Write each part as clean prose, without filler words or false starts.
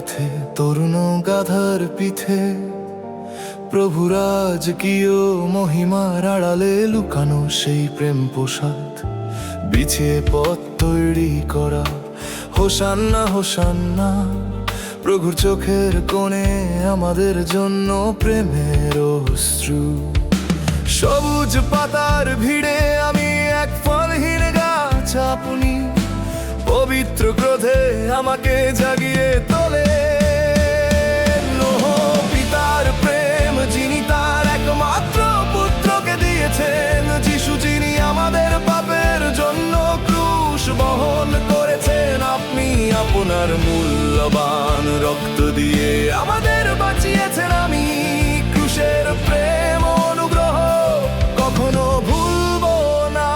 পথে তরুণ গাধার পিঠে প্রভুরাজ কিও মহিমার আড়ালে লুকানো সেই প্রেম প্রসাদ বিছিয়ে পথ তৈরি করা। হোসান্না হোসান্না, প্রভুর চোখের কোণে আমাদের জন্য প্রেমের অশ্রু। সবুজ পাতার ভিড়ে আমি এক ফলহীন গাছ, আপনি পবিত্র ক্রোধে আমাকে জাগিয়ে তোলে। পিতার প্রেম, যিনি তার একমাত্র পুত্রকে দিয়েছেন, যিশু যিনি আমাদের পাপের জন্য ক্রুশ বহন করেছেন। আপনি আপনার মূল্যবান রক্ত দিয়ে আমাদের বাঁচিয়েছেন। আমি ক্রুশের প্রেম অনুগ্রহ কখনো ভুলব না।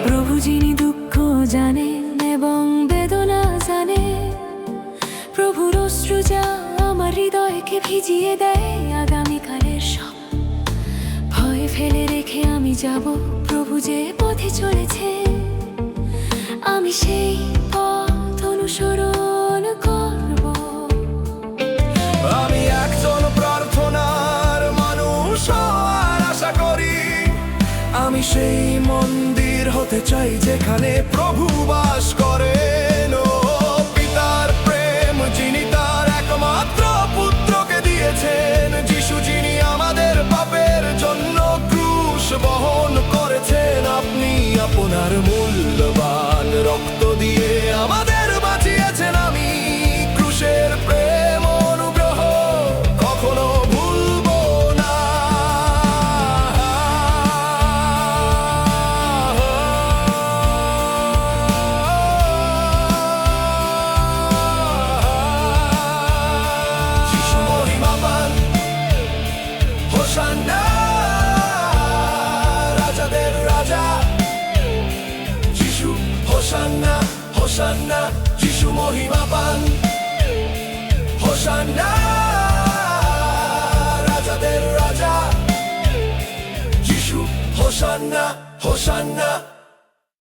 প্রভু যিনি দুঃখ জানেন এবং বেদনা জানেন, প্রভুর অশ্রু যা আমার হৃদয়কে ভিজিয়ে দেয় আগামীকালের সব ভয় ফেলে রেখে আমি যাব প্রভু যে পথে চলেছে। আমি সেই পথ অনুসরণ করব। আমি একজন প্রার্থনার মানুষ আর আশা করি, আমি সেই মন্দির হতে চাই যেখানে প্রভু বাস করেন। ও পিতার প্রেম, যিনি তার একমাত্র পুত্রকে দিয়েছেন, যিশু যিনি আমাদের পাপের জন্য ক্রুশ বহন করেছেন। আপনি আপনার মূল্যবান রক্ত দিয়ে আমাদের বাঁচিয়েছেন। আমি ক্রুশের প্রেম অনুগ্রহ কখনো ভুলব না। যিশু মহিমা পান, হোসান্না রাজাদের রাজা। যিশু হোসান্না হোসান্না, যিশু মহিমা পান, হোসান্না রাজাদের রাজা। যিশু হোসান্না হোসান্না।